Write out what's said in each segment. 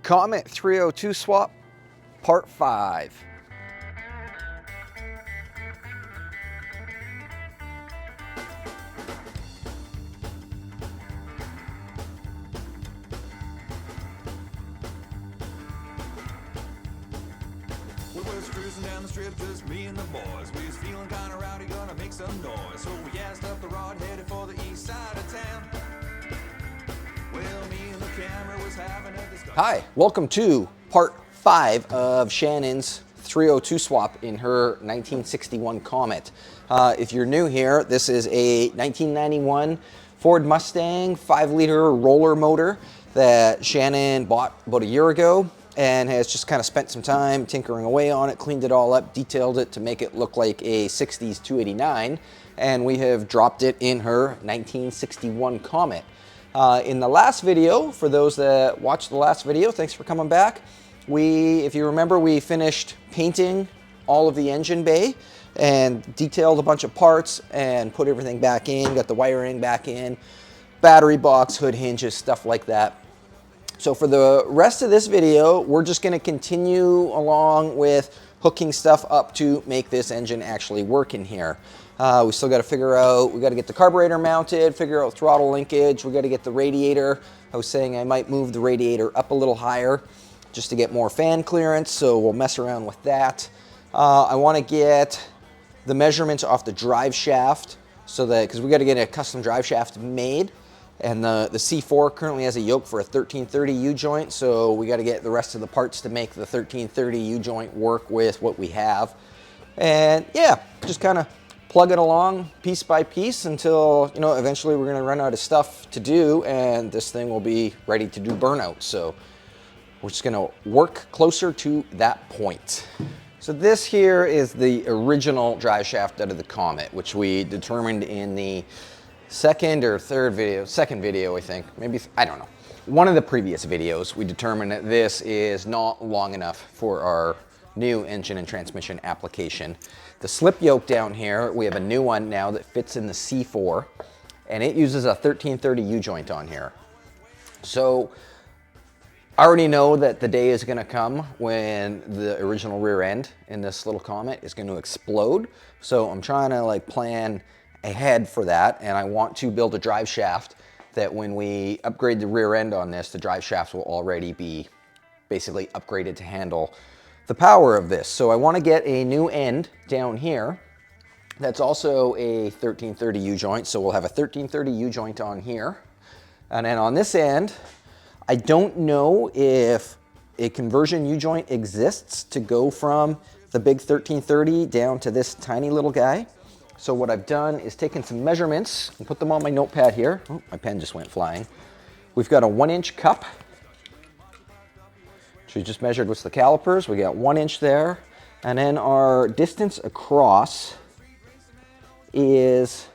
Comet 302 swap, part 5. We was cruising down the strip, just me and the boys. We was feeling kinda rowdy, gonna make some noise. So we gassed up the rod, headed for the east side of town. Well, me and the camera was having a discussion. Hi, welcome to part 5 of Shannon's 302 swap in her 1961 Comet. If you're new here, this is a 1991 Ford Mustang 5-liter roller motor that Shannon bought about a year ago and has just kind of spent some time tinkering away on it, cleaned it all up, detailed it to make it look like a 60s 289, and we have dropped it in her 1961 Comet. In the last video, for those that watched the last video, thanks for coming back. If you remember, we finished painting all of the engine bay and detailed a bunch of parts and put everything back in, got the wiring back in, battery box, hood hinges, stuff like that. So for the rest of this video, we're just gonna continue along with hooking stuff up to make this engine actually work in here. We still gotta figure out, we gotta get the carburetor mounted, figure out throttle linkage, we gotta get the radiator. I was saying I might move the radiator up a little higher just to get more fan clearance, so we'll mess around with that. I wanna get the measurements off the drive shaft so that, because we gotta get a custom drive shaft made. And the C4 currently has a yoke for a 1330 U-joint, so we got to get the rest of the parts to make the 1330 U-joint work with what we have. And yeah, just kind of plug it along piece by piece until, you know, eventually we're going to run out of stuff to do and this thing will be ready to do burnout. So we're just going to work closer to that point. So this here is the original drive shaft out of the Comet, which we determined in the second video, I think, maybe, I don't know. One of the previous videos, we determined that this is not long enough for our new engine and transmission application. The slip yoke down here, we have a new one now that fits in the C4, and it uses a 1330 U-joint on here. So I already know that the day is gonna come when the original rear end in this little Comet is gonna explode. So I'm trying to like plan ahead for that, and I want to build a drive shaft that when we upgrade the rear end on this, the drive shaft will already be basically upgraded to handle the power of this. So I want to get a new end down here that's also a 1330 U-joint, so we'll have a 1330 U-joint on here. And then on this end, I don't know if a conversion U-joint exists to go from the big 1330 down to this tiny little guy. So what I've done is taken some measurements and put them on my notepad here. Oh, my pen just went flying. We've got a 1-inch cup, which we just measured with the calipers. We got 1 inch there. And then our distance across is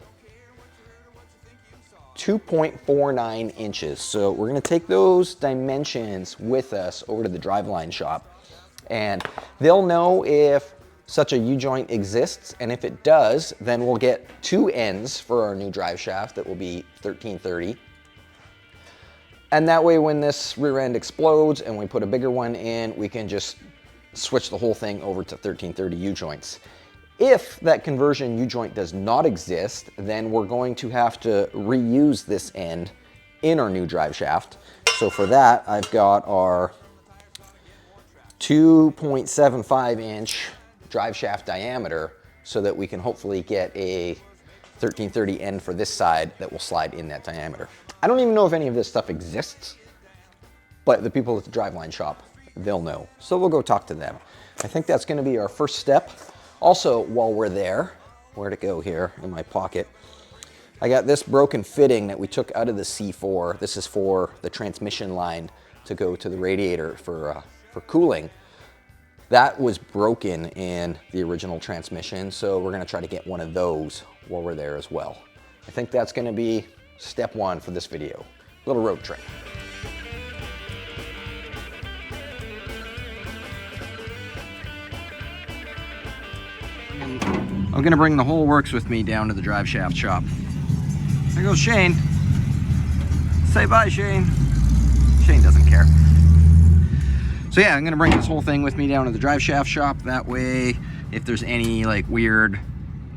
2.49 inches. So we're gonna take those dimensions with us over to the driveline shop, and they'll know if such a U-joint exists, and if it does, then we'll get 2 ends for our new drive shaft that will be 1330. And that way when this rear end explodes and we put a bigger one in, we can just switch the whole thing over to 1330 U-joints. If that conversion U-joint does not exist, then we're going to have to reuse this end in our new drive shaft. So for that, I've got our 2.75 inch drive shaft diameter so that we can hopefully get a 1330 end for this side that will slide in that diameter. I don't even know if any of this stuff exists, but the people at the driveline shop, they'll know. So we'll go talk to them. I think that's gonna be our first step. Also, while we're there, where'd it go here in my pocket? I got this broken fitting that we took out of the C4. This is for the transmission line to go to the radiator for cooling. That was broken in the original transmission, so we're gonna try to get one of those while we're there as well. I think that's gonna be step 1 for this video. Little road trip. I'm gonna bring the whole works with me down to the drive shaft shop. There goes Shane. Say bye, Shane. Shane doesn't care. So yeah, I'm gonna bring this whole thing with me down to the drive shaft shop. That way, if there's any like weird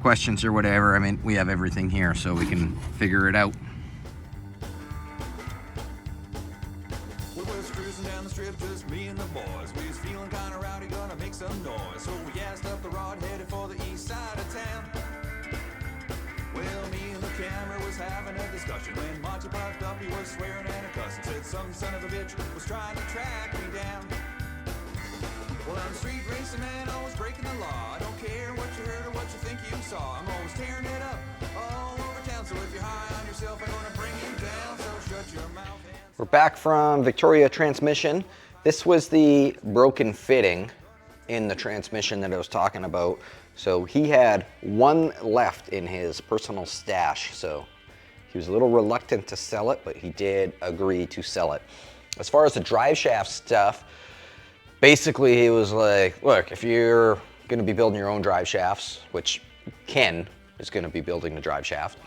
questions or whatever, I mean, we have everything here so we can figure it out. We was cruising down the strip, just me and the boys. We was feeling kinda rowdy, gonna make some noise. So we gassed up the rod, headed for the east side of town. Well, me and the camera was having a discussion when Monty popped up, he was swearing and a cussing. Said some son of a bitch was trying to track me down. Well, I'm a street racing man, always breaking the law. I don't care what you heard or what you think you saw. I'm always tearing it up all over town. So if you're high on yourself, I'm gonna bring you down. So shut your mouth. We're back from Victoria Transmission. This was the broken fitting in the transmission that I was talking about. So he had one left in his personal stash. So he was a little reluctant to sell it, but he did agree to sell it. As far as the drive shaft stuff, basically he was like, look, if you're gonna be building your own drive shafts, which Ken is gonna be building the drive shaft,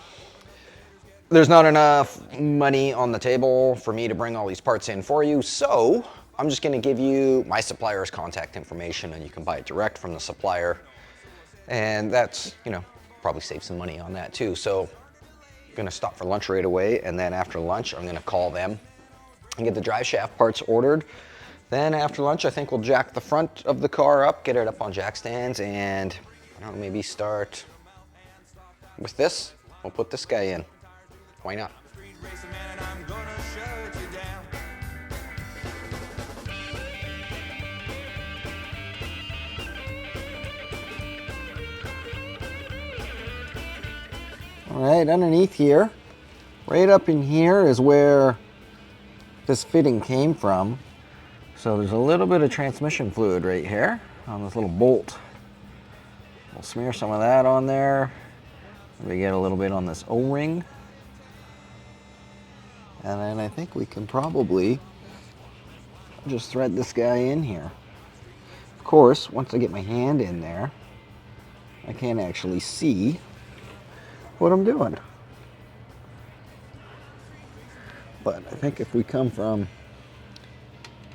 there's not enough money on the table for me to bring all these parts in for you, so I'm just gonna give you my supplier's contact information and you can buy it direct from the supplier. And that's, you know, probably save some money on that too. So I'm gonna stop for lunch right away, and then after lunch, I'm gonna call them and get the drive shaft parts ordered. Then after lunch, I think we'll jack the front of the car up, get it up on jack stands, and I don't know, maybe start with this. We'll put this guy in. Why not? Street racing man, and I'm gonna shut you down. All right, underneath here, right up in here is where this fitting came from. So there's a little bit of transmission fluid right here on this little bolt. We'll smear some of that on there. We get a little bit on this O-ring. And then I think we can probably just thread this guy in here. Of course, once I get my hand in there, I can't actually see what I'm doing. But I think if we come from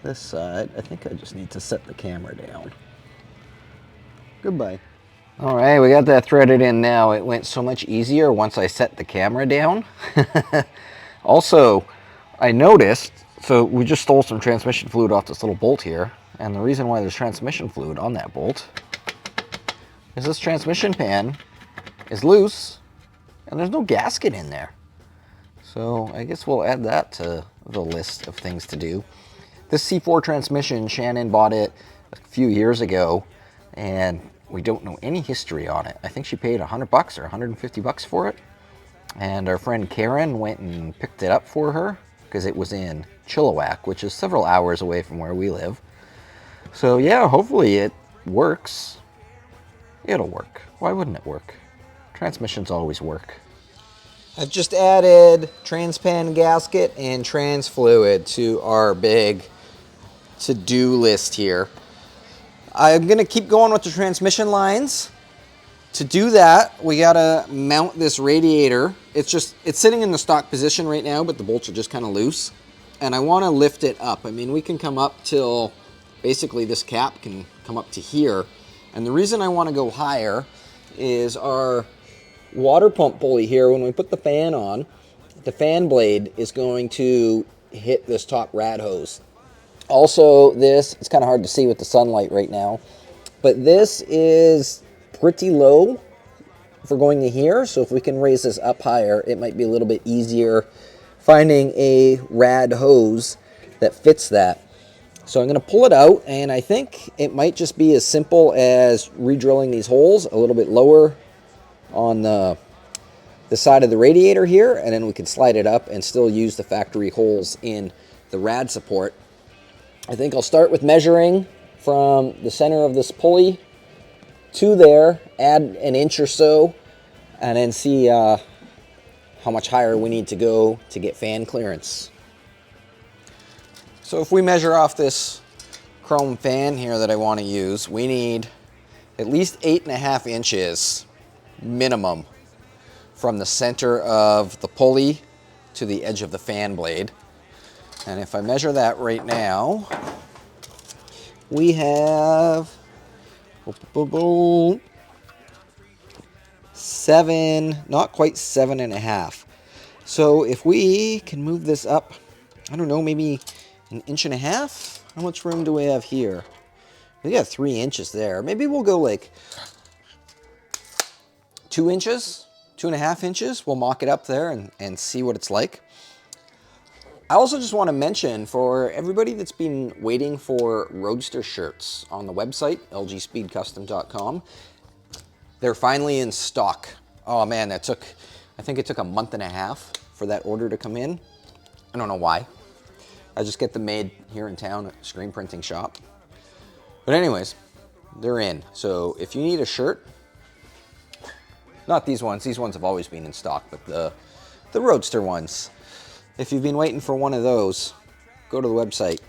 this side, I think I just need to set the camera down. Goodbye. All right, we got that threaded in now. It went so much easier once I set the camera down. Also, I noticed, so we just stole some transmission fluid off this little bolt here, and the reason why there's transmission fluid on that bolt is this transmission pan is loose and there's no gasket in there. So I guess we'll add that to the list of things to do. This C4 transmission, Shannon bought it a few years ago, and we don't know any history on it. I think she paid $100 or $150 for it. And our friend Karen went and picked it up for her because it was in Chilliwack, which is several hours away from where we live. So yeah, hopefully it works. It'll work. Why wouldn't it work? Transmissions always work. I've just added transpan gasket and trans fluid to our big to-do list here. I'm gonna keep going with the transmission lines. To do that, we gotta mount this radiator. It's sitting in the stock position right now, but the bolts are just kind of loose. And I wanna lift it up. I mean, we can come up till, basically this cap can come up to here. And the reason I wanna go higher is our water pump pulley here, when we put the fan on, the fan blade is going to hit this top rad hose. Also this, it's kind of hard to see with the sunlight right now, but this is pretty low for going to here, so if we can raise this up higher, it might be a little bit easier finding a rad hose that fits that. So I'm going to pull it out, and I think it might just be as simple as re-drilling these holes a little bit lower on the side of the radiator here, and then we can slide it up and still use the factory holes in the rad support. I think I'll start with measuring from the center of this pulley to there, add an inch or so, and then see how much higher we need to go to get fan clearance. So if we measure off this chrome fan here that I want to use, we need at least 8.5 inches minimum from the center of the pulley to the edge of the fan blade. And if I measure that right now, we have 7, not quite 7.5. So if we can move this up, I don't know, maybe 1.5 inches? How much room do we have here? We got 3 inches there. Maybe we'll go like 2 inches, 2.5 inches. We'll mock it up there and see what it's like. I also just want to mention for everybody that's been waiting for Roadster shirts on the website, lgspeedcustom.com, they're finally in stock. Oh man, I think it took 1.5 months for that order to come in. I don't know why. I just get them made here in town at a screen printing shop. But anyways, they're in. So if you need a shirt, not these ones have always been in stock, but the Roadster ones. If you've been waiting for one of those, go to the website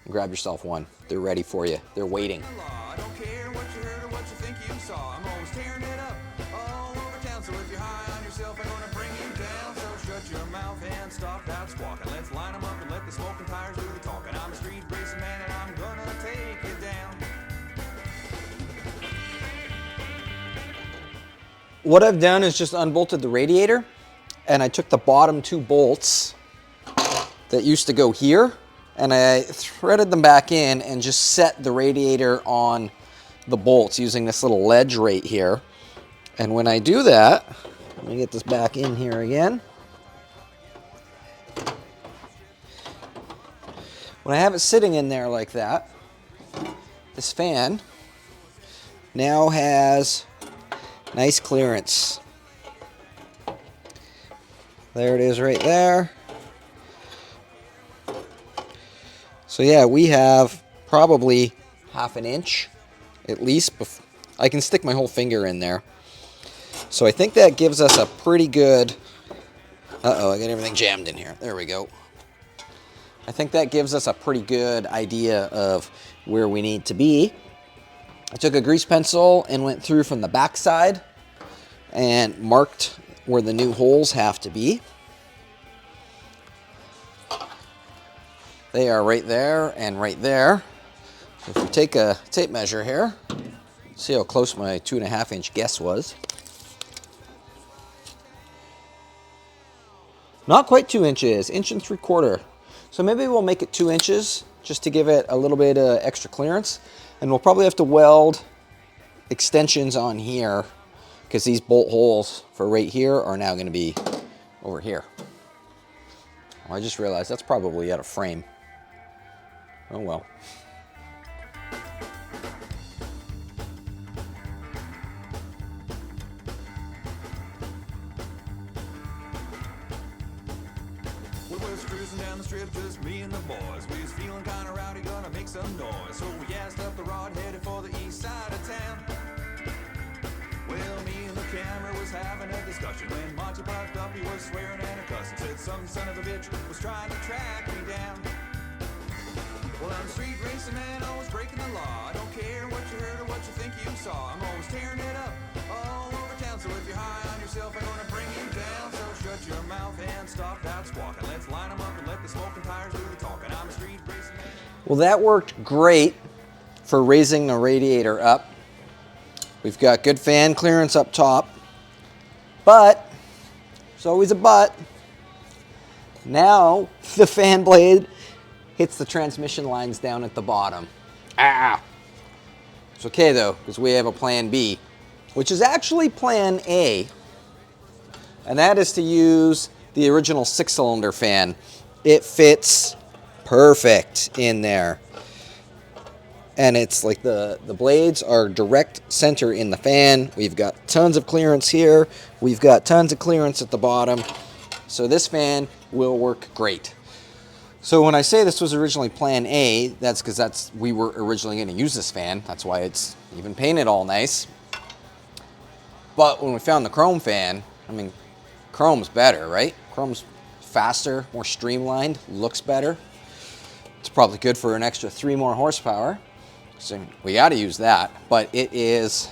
and grab yourself one. They're ready for you. They're waiting. I don't care what you heard or what you think you saw. I'm always tearing it up all over town. So if you're high on yourself, I'm gonna bring you down. So shut your mouth and stop that squawking. Let's line them up and let the smoking tires do the talking. I'm a street racing man and I'm gonna take you down. What I've done is just unbolted the radiator, and I took the bottom 2 bolts that used to go here, and I threaded them back in and just set the radiator on the bolts using this little ledge right here. And when I do that, let me get this back in here again. When I have it sitting in there like that, this fan now has nice clearance. There it is right there. So yeah, we have probably 1/2 inch at least. I can stick my whole finger in there. So I think that gives us a pretty good... Uh-oh, I got everything jammed in here. There we go. I think that gives us a pretty good idea of where we need to be. I took a grease pencil and went through from the back side and marked where the new holes have to be. They are right there and right there. If we take a tape measure here, see how close my 2.5 inch guess was. Not quite 2 inches, 1.75 inches. So maybe we'll make it 2 inches just to give it a little bit of extra clearance. And we'll probably have to weld extensions on here because these bolt holes for right here are now going to be over here. Oh, I just realized that's probably out of frame. Oh well. We was cruising down the strip, just me and the boys. We was feeling kinda rowdy, gonna make some noise. So we gassed up the rod, headed for the east side of town. Well, me and the camera was having a discussion. When Monty parked up, he was swearing and a cussing. Said some son of a bitch was trying to track me down. Well, I'm a street racing man, always breaking the law. I don't care what you heard or what you think you saw. I'm always tearing it up all over town. So if you're high on yourself, I'm gonna bring you down. So shut your mouth and stop that squawking. Let's line them up and let the smoking tires do the talking. I'm a street racing man. Well, that worked great for raising the radiator up. We've got good fan clearance up top, but there's always a but. Now the fan blade hits the transmission lines down at the bottom. Ah! It's okay though, because we have a plan B, which is actually plan A, and that is to use the original 6-cylinder fan. It fits perfect in there. And it's like the blades are direct center in the fan. We've got tons of clearance here. We've got tons of clearance at the bottom. So this fan will work great. So when I say this was originally plan A, that's because we were originally going to use this fan. That's why it's even painted all nice. But when we found the chrome fan, I mean, chrome's better, right? Chrome's faster, more streamlined, looks better. It's probably good for an extra 3 more horsepower. So we got to use that, but it is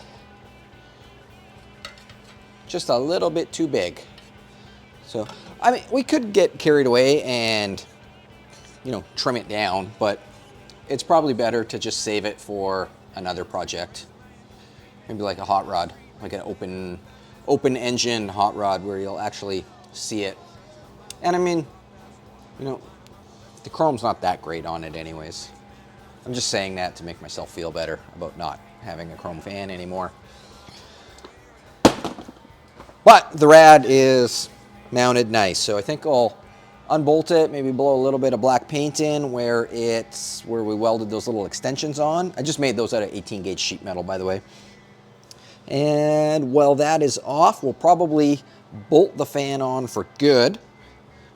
just a little bit too big. So, I mean, we could get carried away and, you know, trim it down, but it's probably better to just save it for another project. Maybe like a hot rod, like an open engine hot rod where you'll actually see it. And I mean, you know, the chrome's not that great on it anyways. I'm just saying that to make myself feel better about not having a chrome fan anymore. But the rad is mounted nice, so I think I'll unbolt it, maybe blow a little bit of black paint in where we welded those little extensions on. I just made those out of 18 gauge sheet metal, by the way. And while that is off, we'll probably bolt the fan on for good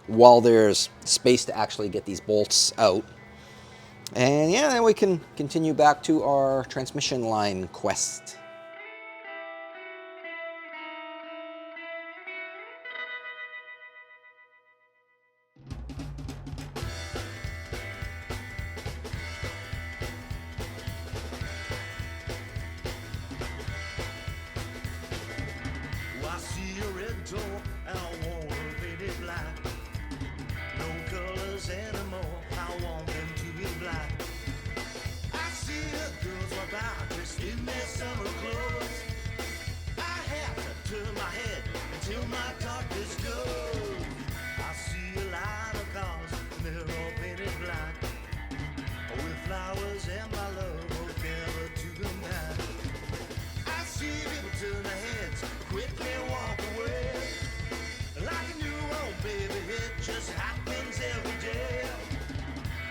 while there's space to actually get these bolts out. And yeah, then we can continue back to our transmission line quest. I see a red door and I want to paint it black. No colors anymore, I want them to be black. I see the girls walk out dressed in their summer clothes. I have to turn my head until my darkness goes. I see a line of cars and they're all painted black, with flowers and my love all gathered to them back. I see people turn their heads, quickly walk away. Like a newborn baby, it just happens every day.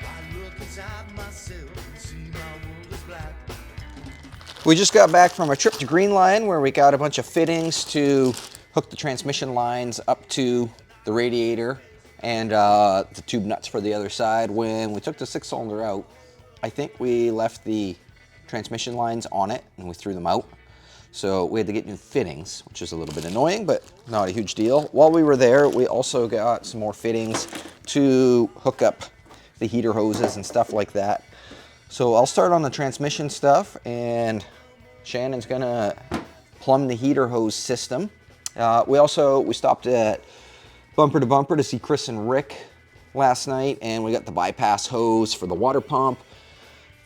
I look inside myself and see my world is black. We just got back from a trip to Green Line where we got a bunch of fittings to hook the transmission lines up to the radiator and the tube nuts for the other side. When we took the 6-cylinder out, I think we left the transmission lines on it and we threw them out. So we had to get new fittings, which is a little bit annoying, but not a huge deal. While we were there, we also got some more fittings to hook up the heater hoses and stuff like that. So I'll start on the transmission stuff, and Shannon's gonna plumb the heater hose system. We stopped at Bumper to Bumper to see Chris and Rick last night, and we got the bypass hose for the water pump.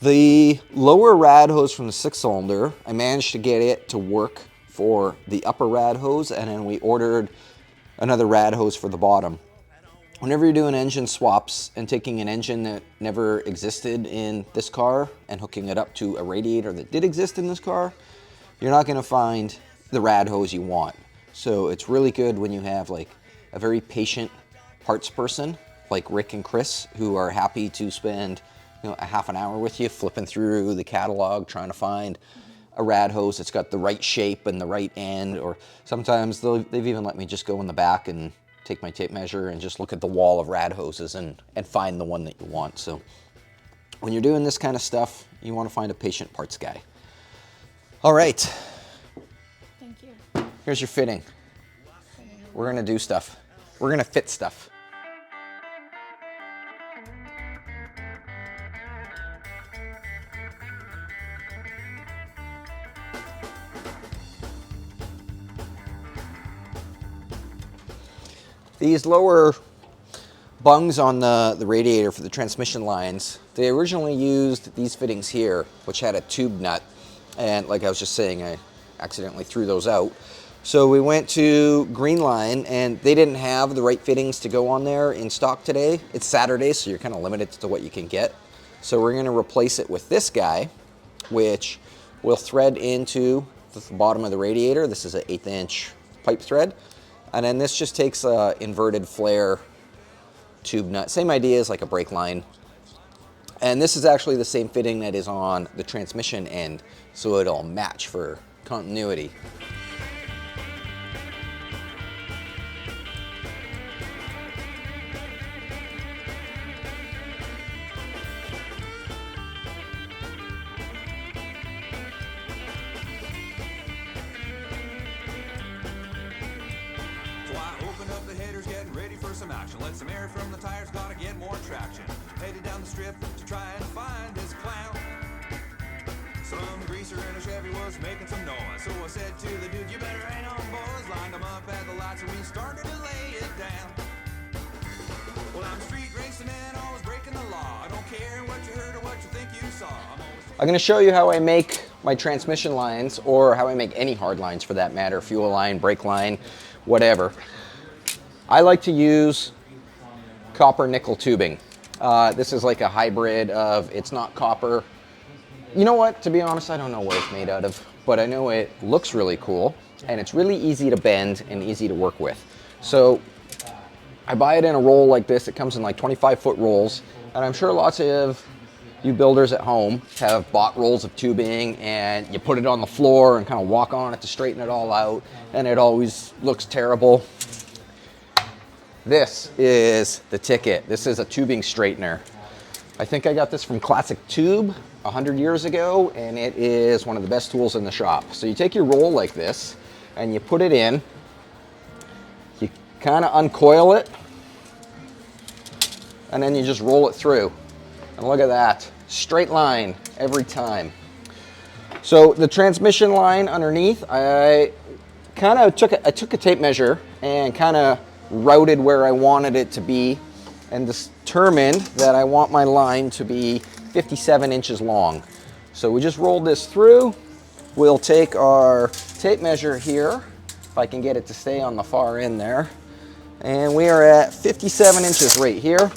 The lower rad hose from the 6-cylinder, I managed to get it to work for the upper rad hose, and then we ordered another rad hose for the bottom. Whenever you're doing engine swaps and taking an engine that never existed in this car and hooking it up to a radiator that did exist in this car, you're not going to find the rad hose you want. So it's really good when you have like a very patient parts person like Rick and Chris who are happy to spend a half an hour with you flipping through the catalog trying to find a rad hose that's got the right shape and the right end, or sometimes they've even let me just go in the back and take my tape measure and just look at the wall of rad hoses and find the one that you want. So when you're doing this kind of stuff, you want to find a patient parts guy. All right. Thank you. Here's your fitting. We're gonna do stuff. We're gonna fit stuff. These lower bungs on the radiator for the transmission lines, they originally used these fittings here, which had a tube nut. And like I was just saying, I accidentally threw those out. So we went to Green Line and they didn't have the right fittings to go on there in stock today. It's Saturday, so you're kind of limited to what you can get. So we're gonna replace it with this guy, which will thread into the bottom of the radiator. This is an 1/8 inch pipe thread. And then this just takes a inverted flare tube nut. Same idea as like a brake line. And this is actually the same fitting that is on the transmission end, so it'll match for continuity. So I open up the headers, getting ready for some action. Let some air from the tires, gotta get more traction. Headed down the strip to try and find this clown. Some greaser in a Chevy was making some noise, so I said to the dude, you better hang on, boys. Lined them up at the lights and we started to lay it down. Well, I'm street racing and always breaking the law. I don't care what you heard or what you think I'm going to show you how I make my transmission lines, or how I make any hard lines for that matter, fuel line, brake line, whatever. I like to use copper nickel tubing. This is like a hybrid of, it's not copper. You know what, to be honest, I don't know what it's made out of, but I know it looks really cool and it's really easy to bend and easy to work with. So I buy it in a roll like this. It comes in like 25-foot rolls, and I'm sure lots of you builders at home have bought rolls of tubing and you put it on the floor and kind of walk on it to straighten it all out, and it always looks terrible. This is the ticket. This is a tubing straightener. I think I got this from Classic Tube 100 years ago, and it is one of the best tools in the shop. So you take your roll like this and you put it in, you kind of uncoil it, and then you just roll it through. And look at that, straight line every time. So the transmission line underneath, I kind of took a tape measure and kind of routed where I wanted it to be, and determined that I want my line to be 57 inches long. So we just rolled this through. We'll take our tape measure here, if I can get it to stay on the far end there, and we are at 57 inches right here.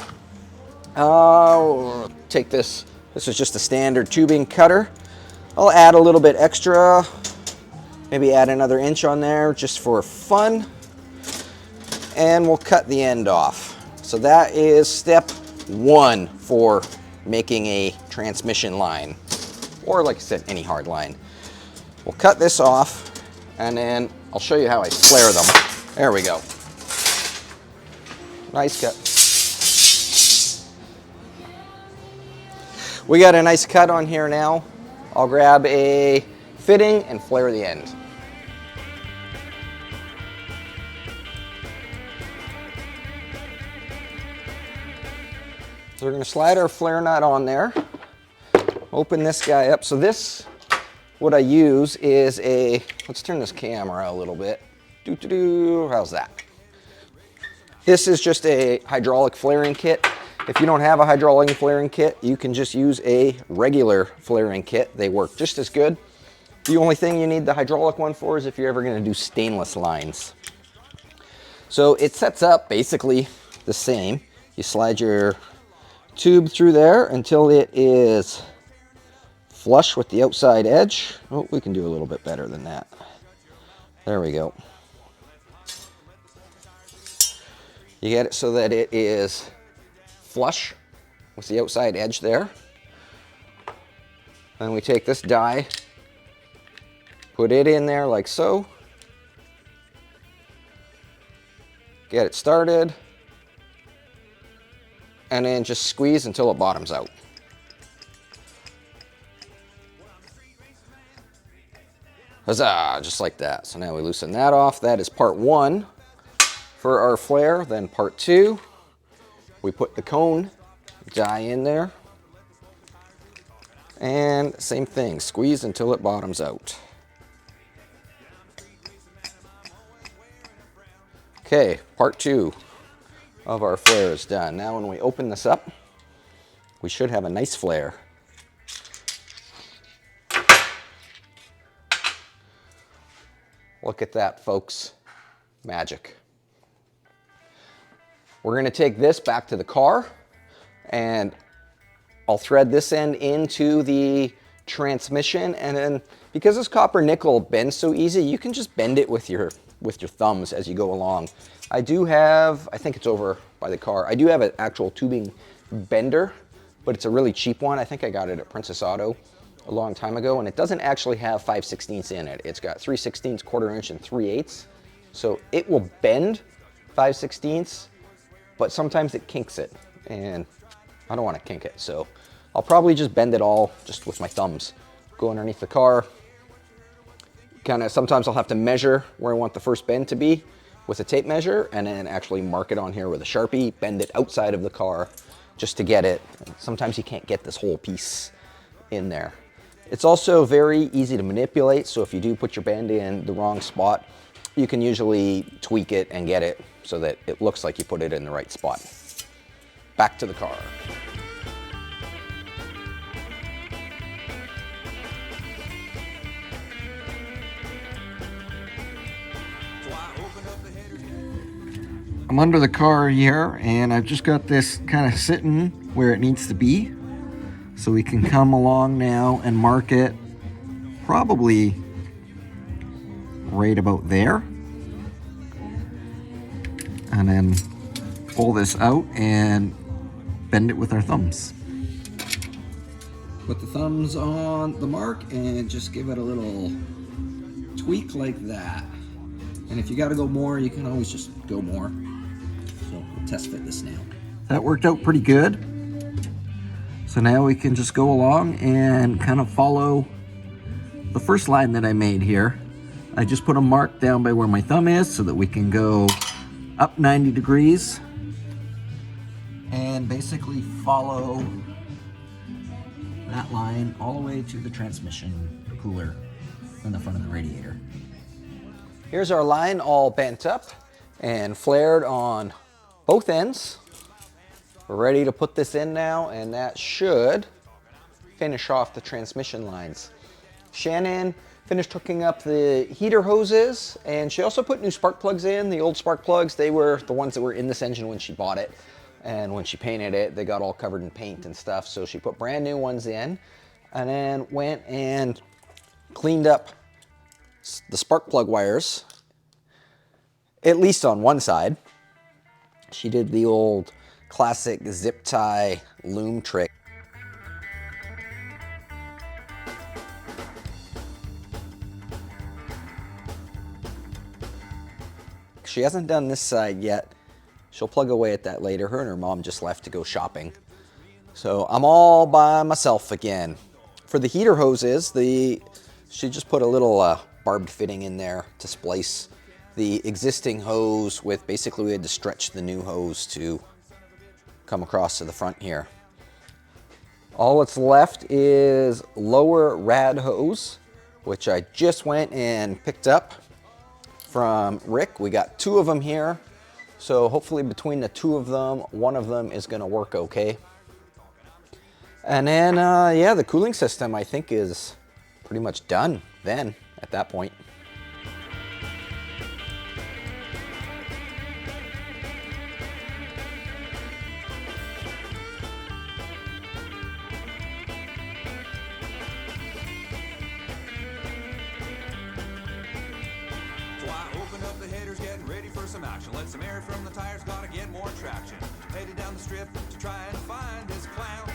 Take this is just a standard tubing cutter. I'll add a little bit extra, maybe add another inch on there just for fun, and we'll cut the end off. So that is step one for making a transmission line, or like I said, any hard line. We'll cut this off, and then I'll show you how I flare them. There we go. Nice cut. We got a nice cut on here now. I'll grab a fitting and flare the end. So we're going to slide our flare nut on there, open this guy up. So this, what I use is a, let's turn this camera a little bit. How's that? This is just a hydraulic flaring kit. If you don't have a hydraulic flaring kit, you can just use a regular flaring kit. They work just as good. The only thing you need the hydraulic one for is if you're ever going to do stainless lines. So it sets up basically the same. You slide your tube through there until it is flush with the outside edge. Oh, we can do a little bit better than that. There we go. You get it so that it is flush with the outside edge there. Then we take this die, put it in there like so, get it started, and then just squeeze until it bottoms out. Huzzah, just like that. So now we loosen that off. That is part one for our flare. Then part two, we put the cone die in there, and same thing, squeeze until it bottoms out. Okay, part two of our flare is done. Now when we open this up, we should have a nice flare. Look at that, folks. Magic. We're going to take this back to the car, and I'll thread this end into the transmission, and then because this copper nickel bends so easy, you can just bend it with your thumbs as you go along. I do have, I think it's over by the car, I do have an actual tubing bender, but it's a really cheap one. I think I got it at Princess Auto a long time ago, and it doesn't actually have 5/16 in it. It's got 3/16, quarter inch, and 3/8. So it will bend 5/16, but sometimes it kinks it, and I don't want to kink it. So I'll probably just bend it all just with my thumbs. Go underneath the car. Sometimes I'll have to measure where I want the first bend to be with a tape measure, and then actually mark it on here with a Sharpie, bend it outside of the car just to get it. Sometimes you can't get this whole piece in there. It's also very easy to manipulate, so if you do put your bend in the wrong spot, you can usually tweak it and get it so that it looks like you put it in the right spot. Back to the car. I'm under the car here, and I've just got this kind of sitting where it needs to be. So we can come along now and mark it probably right about there. And then pull this out and bend it with our thumbs. Put the thumbs on the mark and just give it a little tweak like that. And if you gotta go more, you can always just go more. So we'll test fit this now. That worked out pretty good. So now we can just go along and kind of follow the first line that I made here. I just put a mark down by where my thumb is so that we can go up 90 degrees and basically follow that line all the way to the transmission cooler in the front of the radiator. Here's our line all bent up and flared on both ends. We're ready to put this in now, and that should finish off the transmission lines. Shannon finished hooking up the heater hoses, and she also put new spark plugs in. The old spark plugs, they were the ones that were in this engine when she bought it. And when she painted it, they got all covered in paint and stuff. So she put brand new ones in, and then went and cleaned up the spark plug wires, at least on one side. She did the old classic zip tie loom trick. She hasn't done this side yet. She'll plug away at that later. Her and her mom just left to go shopping. So I'm all by myself again. For the heater hoses, she just put a little barbed fitting in there to splice the existing hose with. Basically, we had to stretch the new hose to come across to the front here. All that's left is lower rad hose, which I just went and picked up from Rick. We got 2 of them here. So hopefully between the 2 of them, one of them is gonna work okay. And then, yeah, the cooling system I think is pretty much done then at that point. So I opened up the headers, getting ready for some action. Let some air from the tires, gotta get more traction. Headed down the strip to try and find this clown.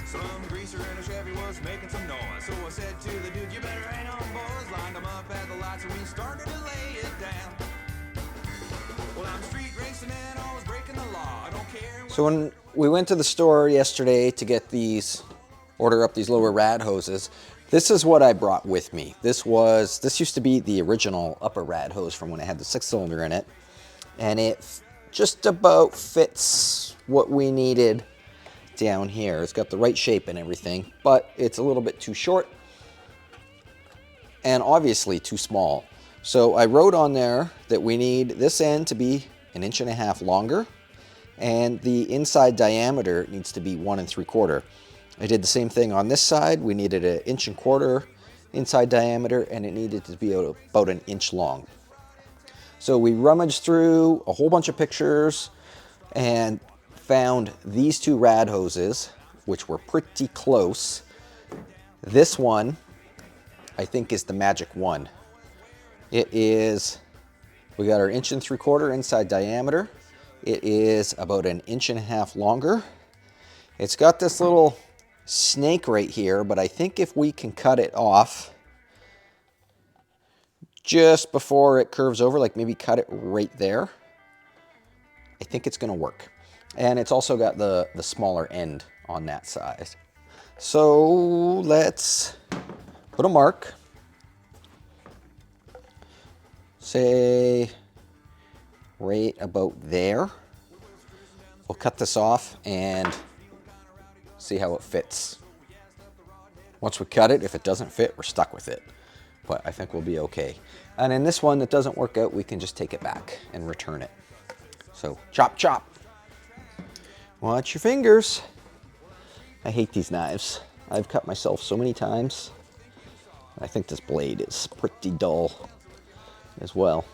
Some greaser in a Chevy was making some noise. So I said to the dude, you better hang on, boys. Lined them up at the lights and we started to lay it down. Well, I'm street racing and always breaking the law. I don't care. So when we went to the store yesterday to get order up these lower rad hoses, this is what I brought with me. This used to be the original upper rad hose from when it had the 6-cylinder in it. And it just about fits what we needed down here. It's got the right shape and everything, but it's a little bit too short and obviously too small. So I wrote on there that we need this end to be 1.5 inches longer, and the inside diameter needs to be 1 3/4. I did the same thing on this side. We needed 1.25 inches inside diameter, and it needed to be about 1 inch long. So we rummaged through a whole bunch of pictures and found these 2 rad hoses, which were pretty close. This one, I think, is the magic one. It is, we got our 1 3/4 inside diameter. It is about 1.5 inches longer. It's got this little snake right here, but I think if we can cut it off just before it curves over, like maybe cut it right there, I think it's gonna work. And it's also got the smaller end on that side. So let's put a mark, say right about there. We'll cut this off and see how it fits. Once we cut it, if it doesn't fit, we're stuck with it. But I think we'll be okay. And in this one that doesn't work out, we can just take it back and return it. So chop, chop. Watch your fingers. I hate these knives. I've cut myself so many times. I think this blade is pretty dull as well.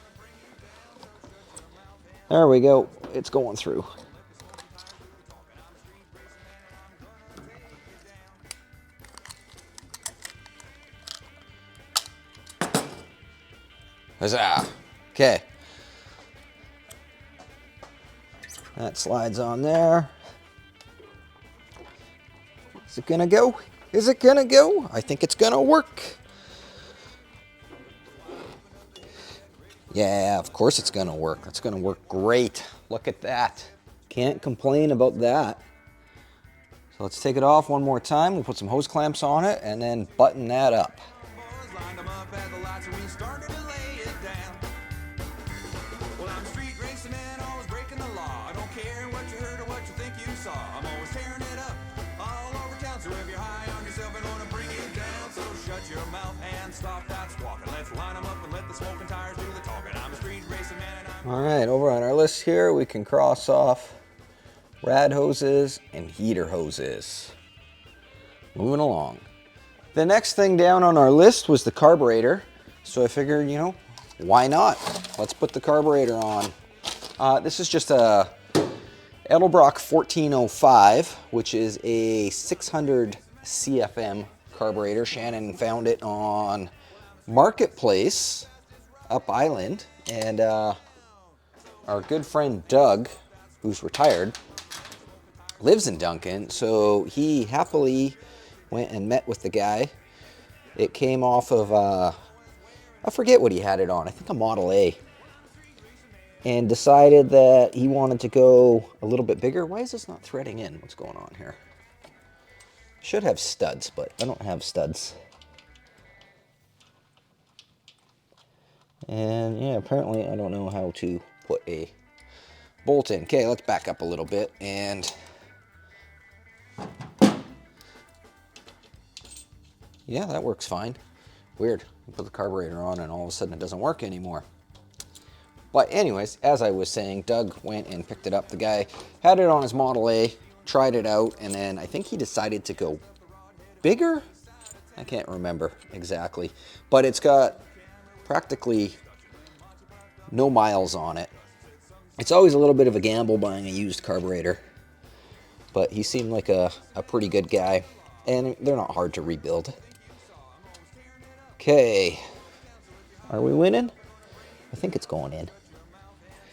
There we go. It's going through. Huzzah. Okay. That slides on there. Is it gonna go? Is it gonna go? I think it's gonna work. Yeah, of course it's gonna work. It's gonna work great. Look at that. Can't complain about that. So let's take it off one more time. We'll put some hose clamps on it and then button that up. Boys lined 'em up at the lights and we started to lay it down. Well, I'm a street racing man, always breaking the law. I don't care what you heard or what you think you saw. I'm always tearing it up all over town. So if you're high on yourself and wanna bring it down, so shut your mouth and stop that squawking. Let's line 'em up and let the smoking tires do the talking. I'm a street racing man and I'm... All right, over on our list here, we can cross off rad hoses and heater hoses. Moving along. The next thing down on our list was the carburetor. So I figured, you know, why not? Let's put the carburetor on. This is just a Edelbrock 1405, which is a 600 CFM carburetor. Shannon found it on Marketplace up Island. And our good friend Doug, who's retired, lives in Duncan, so he happily went and met with the guy. It came off of, I forget what he had it on, I think a Model A, and decided that he wanted to go a little bit bigger. Why is this not threading in? What's going on here? Should have studs, but I don't have studs. And yeah, apparently I don't know how to put a bolt in. Okay, let's back up a little bit and... yeah, that works fine. Weird. You put the carburetor on and all of a sudden it doesn't work anymore. But anyways, as I was saying, Doug went and picked it up. The guy had it on his Model A, tried it out, and then I think he decided to go bigger? I can't remember exactly. But it's got practically no miles on it. It's always a little bit of a gamble buying a used carburetor. But he seemed like a pretty good guy. And they're not hard to rebuild. Okay, are we winning? I think it's going in.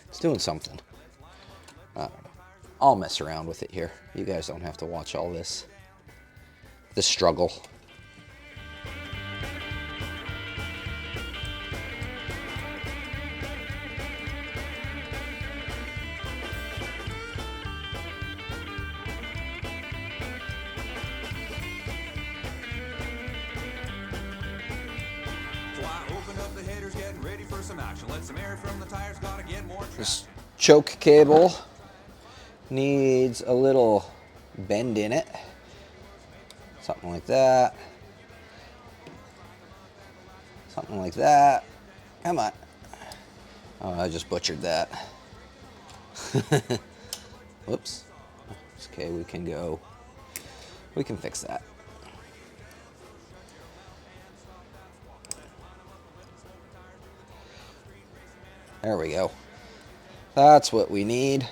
It's doing something. I don't know. I'll mess around with it here. You guys don't have to watch all this struggle. This choke cable needs a little bend in it. Something like that. Something like that. Come on. Oh, I just butchered that. Whoops. Okay, we can fix that. There we go. That's what we need.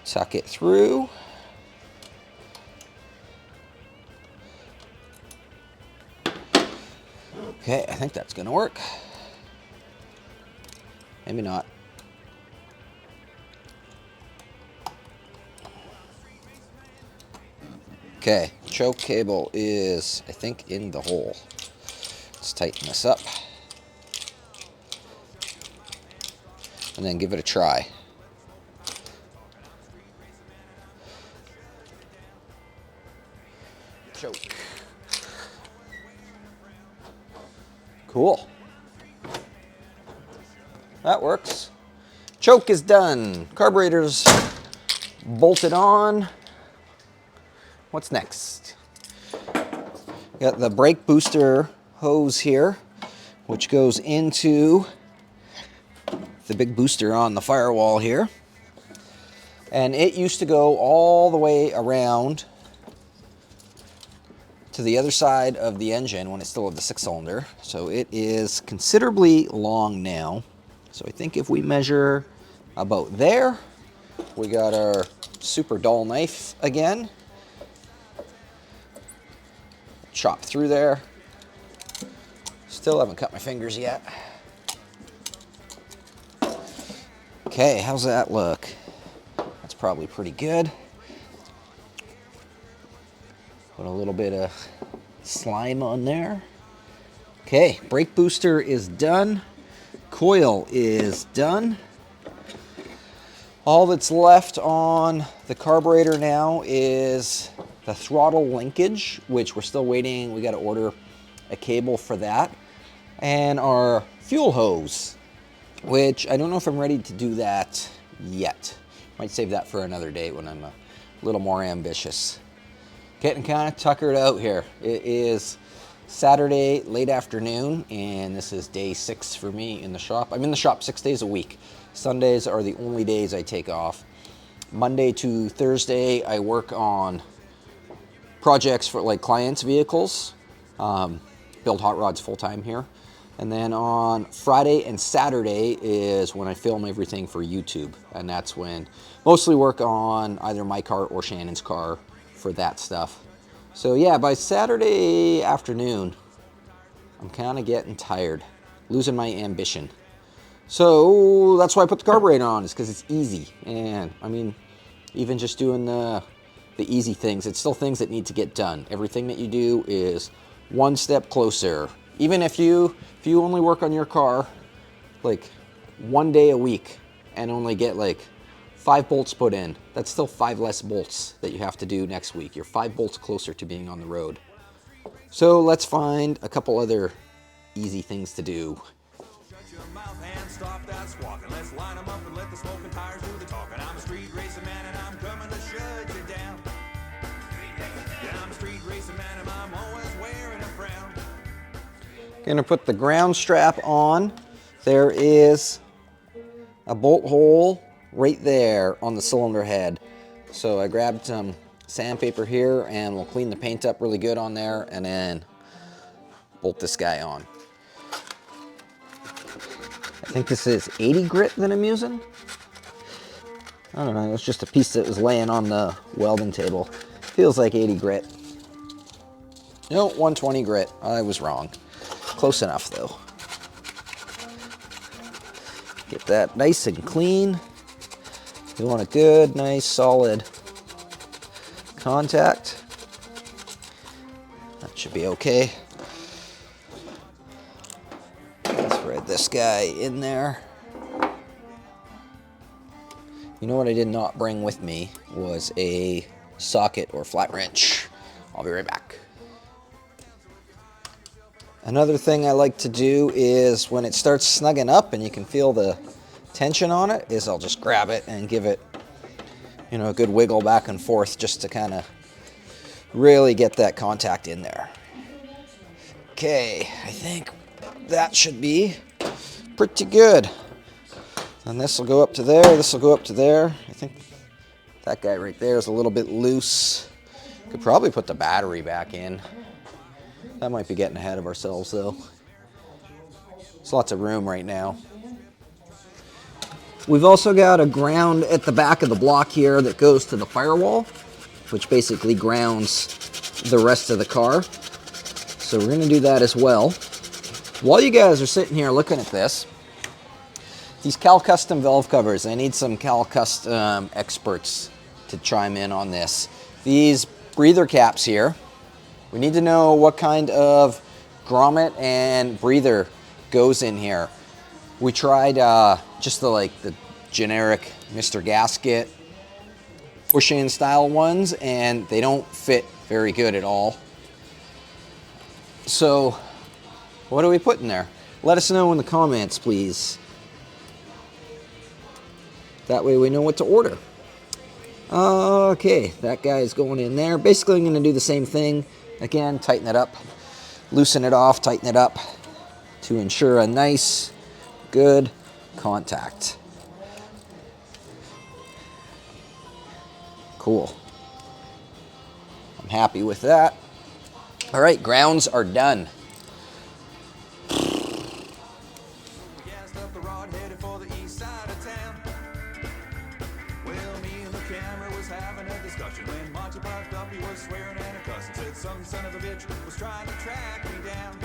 Tuck it through. Okay, I think that's gonna work. Maybe not. Okay, choke cable is, I think, in the hole. Let's tighten this up. And then give it a try. Choke. Cool. That works. Choke is done. Carburetor's bolted on. What's next? Got the brake booster hose here, which goes into the big booster on the firewall here. And it used to go all the way around to the other side of the engine when it still had the 6-cylinder. So it is considerably long now. So I think if we measure about there, we got our super dull knife again. Chop through there. Still haven't cut my fingers yet. Okay, how's that look? That's probably pretty good. Put a little bit of slime on there. Okay, brake booster is done. Coil is done. All that's left on the carburetor now is the throttle linkage, which we're still waiting. We got to order a cable for that. And our fuel hose, which I don't know if I'm ready to do that yet. Might save that for another day when I'm a little more ambitious. Getting kind of tuckered out here. It is Saturday late afternoon, and this is day 6 for me in the shop. I'm in the shop 6 days a week. Sundays are the only days I take off. Monday to Thursday, I work on projects for like clients' vehicles. Build hot rods full time here. And then on Friday and Saturday is when I film everything for YouTube. And that's when mostly work on either my car or Shannon's car for that stuff. So yeah, by Saturday afternoon, I'm kind of getting tired, losing my ambition. So that's why I put the carburetor on, is because it's easy. And I mean, even just doing the easy things, it's still things that need to get done. Everything that you do is one step closer. Even if you only work on your car like 1 day a week and only get like 5 bolts put in, that's still 5 less bolts that you have to do next week. You're 5 bolts closer to being on the road. So let's find a couple other easy things to do. Shut your mouth and stop that squawking. Let's line them up and let the smoking tires do the talking. I'm a street racing man and I'm coming to shut you down. Yeah, I'm a street racing man and I'm always wearing a frown. Gonna put the ground strap on. There is a bolt hole right there on the cylinder head. So I grabbed some sandpaper here and we'll clean the paint up really good on there and then bolt this guy on. I think this is 80 grit that I'm using. I don't know, it was just a piece that was laying on the welding table. Feels like 80 grit. No, 120 grit. I was wrong. Close enough though. Get that nice and clean. You want a good, nice, solid contact. That should be okay. Let's thread this guy in there. You know what I did not bring with me was a socket or flat wrench. I'll be right back. Another thing I like to do is when it starts snugging up and you can feel the tension on it, is I'll just grab it and give it, you know, a good wiggle back and forth just to kind of really get that contact in there. Okay, I think that should be pretty good. And this will go up to there, this will go up to there. I think that guy right there is a little bit loose. Could probably put the battery back in. That might be getting ahead of ourselves though. There's lots of room right now. We've also got a ground at the back of the block here that goes to the firewall, which basically grounds the rest of the car. So we're gonna do that as well. While you guys are sitting here looking at this, these Cal Custom valve covers, I need some Cal Custom experts to chime in on this. These breather caps here, we need to know what kind of grommet and breather goes in here. We tried just the generic Mr. Gasket push-in style ones, and they don't fit very good at all. So what do we put in there? Let us know in the comments, please. That way we know what to order. Okay, that guy is going in there. Basically, I'm going to do the same thing. Again, tighten it up, loosen it off, tighten it up to ensure a nice, good contact. Cool. I'm happy with that. All right, grounds are done. We gassed up the rod, headed for so puffed up he was swearing and a cussing. Said some son of a bitch was trying to track me down.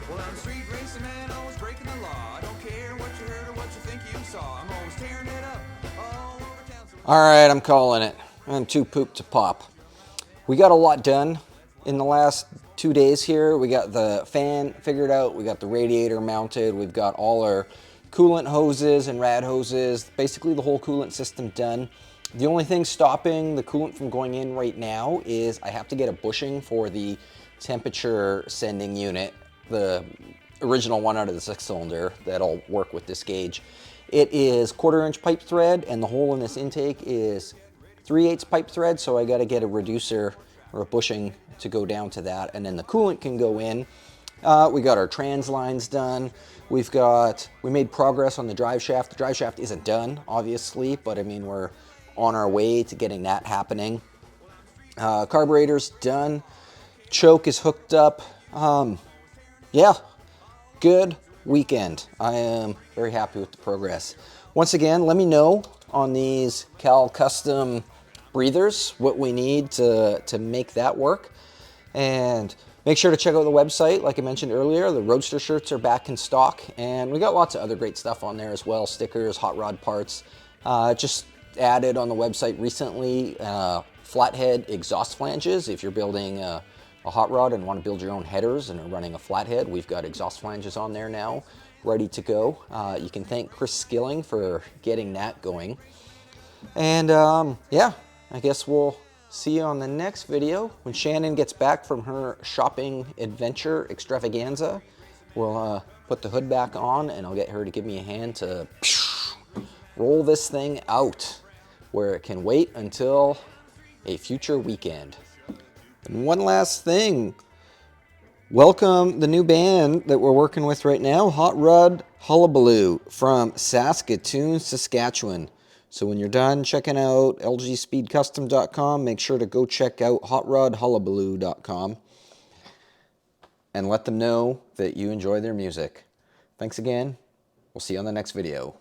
Well, I'm a street racing man, always breaking the law. I don't care what you heard or what you think you saw. I'm always tearing it up all over town. All right, I'm calling it. I'm too pooped to pop. We got a lot done in the last 2 days here. We got the fan figured out. We got the radiator mounted. We've got all our coolant hoses and rad hoses. Basically the whole coolant system done. The only thing stopping the coolant from going in right now is I have to get a bushing for the temperature sending unit, the original one out of the 6-cylinder that'll work with this gauge. It is 1/4-inch pipe thread, and the hole in this intake is 3/8 pipe thread, so I got to get a reducer or a bushing to go down to that, and then the coolant can go in. We got our trans lines done. We made progress on the drive shaft. The drive shaft isn't done, obviously, but I mean, we're on our way to getting that happening. Carburetor's done. Choke is hooked up. Yeah, good weekend. I am very happy with the progress. Once again, let me know on these Cal Custom breathers what we need to make that work. And make sure to check out the website. Like I mentioned earlier, the Roadster shirts are back in stock, and we got lots of other great stuff on there as well. Stickers, hot rod parts. Just added on the website recently, flathead exhaust flanges. If you're building a hot rod and want to build your own headers and are running a flathead, we've got exhaust flanges on there now, ready to go. You can thank Chris Skilling for getting that going. And yeah, I guess we'll see you on the next video. When Shannon gets back from her shopping adventure extravaganza, we'll put the hood back on and I'll get her to give me a hand to roll this thing out where it can wait until a future weekend. And one last thing, welcome the new band that we're working with right now, Hot Rod Hullabaloo from Saskatoon, Saskatchewan. So when you're done checking out lgspeedcustom.com, make sure to go check out hotrodhullabaloo.com and let them know that you enjoy their music. Thanks again. We'll see you on the next video.